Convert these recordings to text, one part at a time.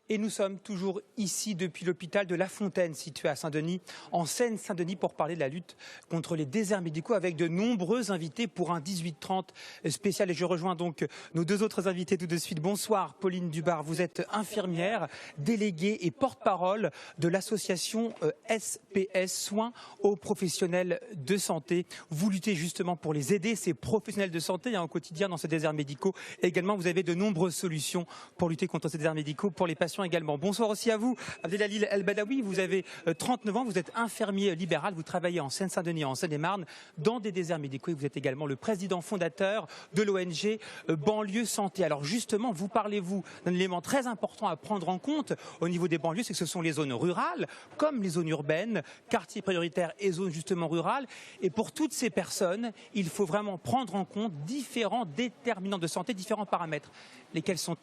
Et nous sommes toujours ici depuis l'hôpital de La Fontaine, situé à Saint-Denis, en Seine-Saint-Denis, pour parler de la lutte contre les déserts médicaux avec de nombreux invités pour un 18h30 spécial. Et je rejoins donc nos deux autres invités tout de suite. Bonsoir Pauline Dubar, vous êtes infirmière, déléguée et porte-parole de l'association SPS Soins aux professionnels de santé. Vous luttez justement pour les aider, ces professionnels de santé au quotidien dans ces déserts médicaux. Et également, vous avez de nombreuses solutions pour lutter contre ces déserts médicaux, pour les patients également. Bonsoir aussi à vous, Abdelhalil El Badawi, vous avez 39 ans, vous êtes infirmier libéral, vous travaillez en Seine-Saint-Denis, en Seine-et-Marne, dans des déserts médicaux et vous êtes également le président fondateur de l'ONG Banlieue Santé. Alors justement, vous parlez-vous d'un élément très important à prendre en compte au niveau des banlieues, c'est que ce sont les zones rurales, comme les zones urbaines, quartiers prioritaires et zones justement rurales. Et pour toutes ces personnes, il faut vraiment prendre en compte différents déterminants de santé, différents paramètres. Lesquels sont...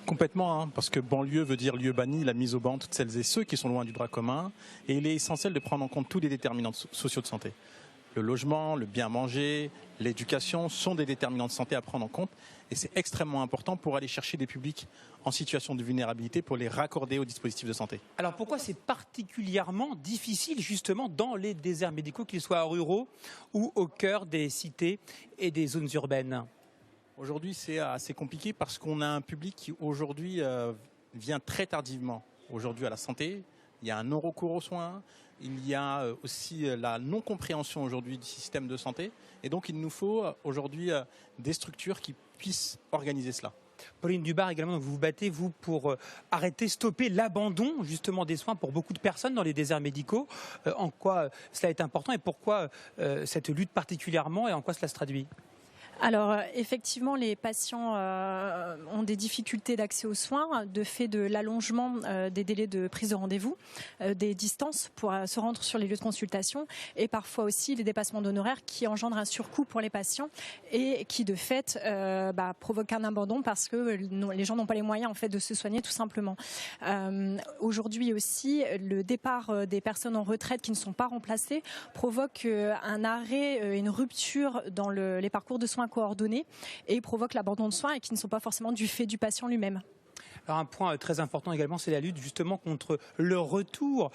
Complètement, parce que banlieue veut dire lieu banni, la mise au banc, toutes celles et ceux qui sont loin du droit commun. Et il est essentiel de prendre en compte tous les déterminants sociaux de santé. Le logement, le bien manger, l'éducation sont des déterminants de santé à prendre en compte. Et c'est extrêmement important pour aller chercher des publics en situation de vulnérabilité pour les raccorder aux dispositifs de santé. Alors pourquoi c'est particulièrement difficile justement dans les déserts médicaux, qu'ils soient ruraux ou au cœur des cités et des zones urbaines ? Aujourd'hui, c'est assez compliqué parce qu'on a un public qui aujourd'hui vient très tardivement aujourd'hui à la santé. Il y a un non-recours aux soins, il y a aussi la non-compréhension aujourd'hui du système de santé. Et donc, il nous faut aujourd'hui des structures qui puissent organiser cela. Pauline Dubar également, donc vous vous battez, vous, pour arrêter, stopper l'abandon justement des soins pour beaucoup de personnes dans les déserts médicaux. En quoi cela est important et pourquoi cette lutte particulièrement et en quoi cela se traduit ? Alors effectivement, les patients ont des difficultés d'accès aux soins de fait de l'allongement des délais de prise de rendez-vous, des distances pour se rendre sur les lieux de consultation et parfois aussi les dépassements d'honoraires qui engendrent un surcoût pour les patients et qui de fait provoquent un abandon parce que les gens n'ont pas les moyens en fait de se soigner tout simplement. Aujourd'hui aussi, le départ des personnes en retraite qui ne sont pas remplacées provoque un arrêt, une rupture dans les parcours de soins coordonnés et provoque l'abandon de soins et qui ne sont pas forcément du fait du patient lui-même. Alors un point très important également, c'est la lutte justement contre le recours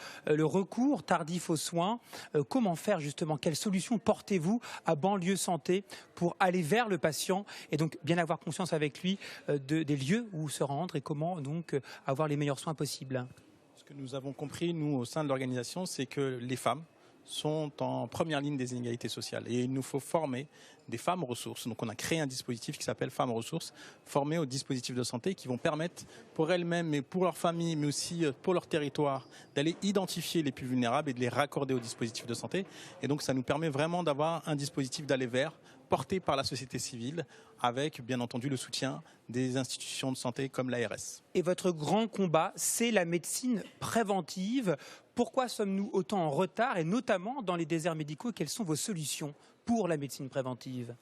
tardif aux soins. Comment faire justement? Quelles solutions portez-vous à Banlieue Santé pour aller vers le patient et donc bien avoir conscience avec lui des lieux où se rendre et comment donc avoir les meilleurs soins possibles? Ce que nous avons compris, nous, au sein de l'organisation, c'est que les femmes sont en première ligne des inégalités sociales. Et il nous faut former des femmes ressources. Donc on a créé un dispositif qui s'appelle Femmes ressources, formées aux dispositifs de santé qui vont permettre pour elles-mêmes et pour leur famille, mais aussi pour leur territoire, d'aller identifier les plus vulnérables et de les raccorder aux dispositifs de santé. Et donc ça nous permet vraiment d'avoir un dispositif d'aller vers, porté par la société civile, avec bien entendu le soutien des institutions de santé comme l'ARS. Et votre grand combat, c'est la médecine préventive. Pourquoi sommes-nous autant en retard et notamment dans les déserts médicaux? Quelles sont vos solutions pour la médecine préventive?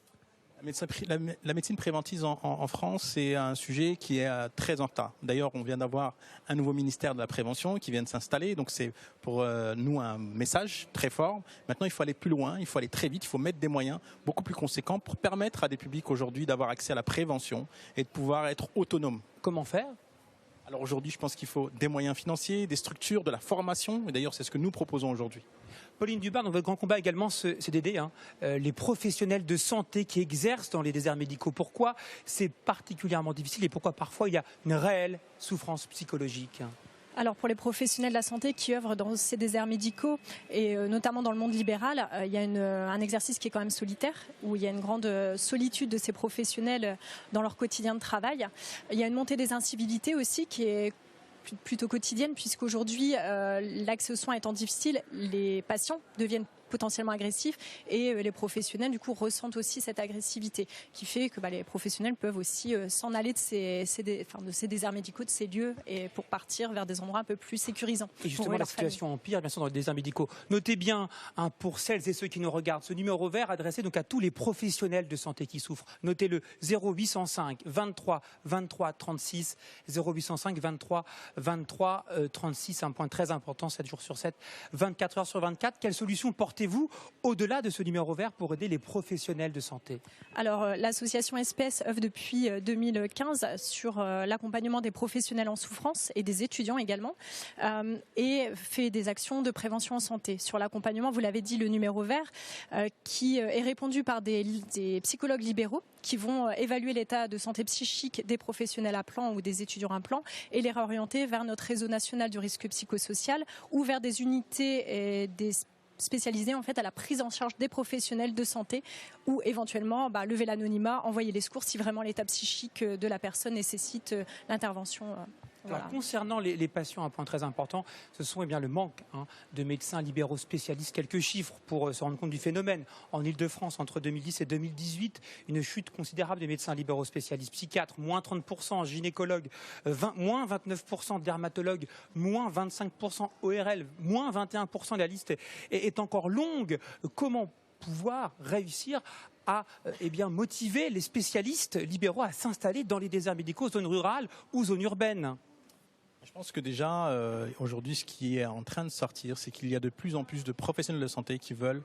La médecine préventive en France, c'est un sujet qui est très en retard. D'ailleurs, on vient d'avoir un nouveau ministère de la prévention qui vient de s'installer. Donc c'est pour nous un message très fort. Maintenant, il faut aller plus loin, il faut aller très vite, il faut mettre des moyens beaucoup plus conséquents pour permettre à des publics aujourd'hui d'avoir accès à la prévention et de pouvoir être autonomes. Comment faire? Alors aujourd'hui, je pense qu'il faut des moyens financiers, des structures, de la formation. Et d'ailleurs, c'est ce que nous proposons aujourd'hui. Pauline Dubar, dans votre grand combat également, c'est d'aider les professionnels de santé qui exercent dans les déserts médicaux. Pourquoi c'est particulièrement difficile et pourquoi parfois il y a une réelle souffrance psychologique? Alors pour les professionnels de la santé qui œuvrent dans ces déserts médicaux et notamment dans le monde libéral, il y a un exercice qui est quand même solitaire, où il y a une grande solitude de ces professionnels dans leur quotidien de travail. Il y a une montée des incivilités aussi qui est plutôt quotidienne, puisqu'aujourd'hui, l'accès aux soins étant difficile, les patients deviennent potentiellement agressifs et les professionnels du coup ressentent aussi cette agressivité qui fait que les professionnels peuvent aussi s'en aller de ces déserts médicaux, de ces lieux et pour partir vers des endroits un peu plus sécurisants. Et justement la situation empire bien sûr dans les déserts médicaux. Notez bien pour celles et ceux qui nous regardent ce numéro vert adressé donc à tous les professionnels de santé qui souffrent. Notez le 0805 23 23 36 0805 23 23 36, un point très important, 7 jours sur 7, 24 heures sur 24. Quelles solutions portez comptez-vous au-delà de ce numéro vert pour aider les professionnels de santé? Alors, l'association SPS œuvre depuis 2015 sur l'accompagnement des professionnels en souffrance et des étudiants également, et fait des actions de prévention en santé. Sur l'accompagnement, vous l'avez dit, le numéro vert, qui est répondu par des psychologues libéraux qui vont évaluer l'état de santé psychique des professionnels à plan ou des étudiants à plan et les réorienter vers notre réseau national du risque psychosocial ou vers des unités et des spécialisés en fait à la prise en charge des professionnels de santé ou éventuellement lever l'anonymat, envoyer les secours si vraiment l'état psychique de la personne nécessite l'intervention. Alors, concernant les patients, un point très important, ce sont le manque de médecins libéraux spécialistes. Quelques chiffres pour se rendre compte du phénomène. En Ile-de-France, entre 2010 et 2018, une chute considérable des médecins libéraux spécialistes. Psychiatres, moins 30%, gynécologues, moins 29%, dermatologues, moins 25%, ORL, moins 21%. La liste est encore longue. Comment pouvoir réussir à motiver les spécialistes libéraux à s'installer dans les déserts médicaux, zones rurales ou zones urbaines? Je pense que déjà, aujourd'hui, ce qui est en train de sortir, c'est qu'il y a de plus en plus de professionnels de santé qui veulent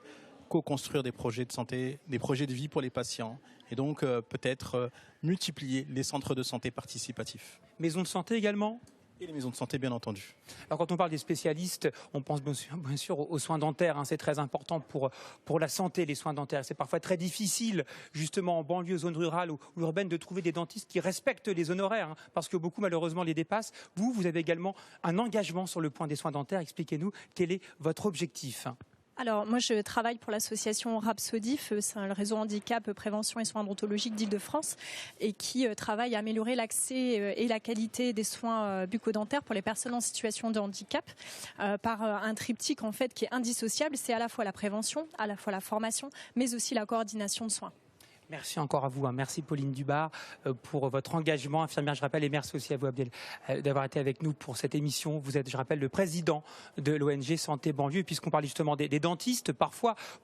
co-construire des projets de santé, des projets de vie pour les patients, et donc peut-être multiplier les centres de santé participatifs. Maisons de santé également? Et les maisons de santé, bien entendu. Alors, quand on parle des spécialistes, on pense bien sûr aux soins dentaires. C'est très important pour la santé, les soins dentaires. C'est parfois très difficile, justement, en banlieue, zone rurale ou urbaine, de trouver des dentistes qui respectent les honoraires, parce que beaucoup, malheureusement, les dépassent. Vous avez également un engagement sur le point des soins dentaires. Expliquez-nous quel est votre objectif. Alors, moi, je travaille pour l'association Rhapsodif, c'est le réseau handicap, prévention et soins odontologiques d'Île-de-France, et qui travaille à améliorer l'accès et la qualité des soins bucco-dentaires pour les personnes en situation de handicap, par un triptyque en fait qui est indissociable. C'est à la fois la prévention, à la fois la formation, mais aussi la coordination de soins. Merci encore à vous. Merci Pauline Dubar pour votre engagement, infirmière, je rappelle, et merci aussi à vous Abdel d'avoir été avec nous pour cette émission. Vous êtes, je rappelle, le président de l'ONG Santé Banlieue. Puisqu'on parle justement des dentistes, parfois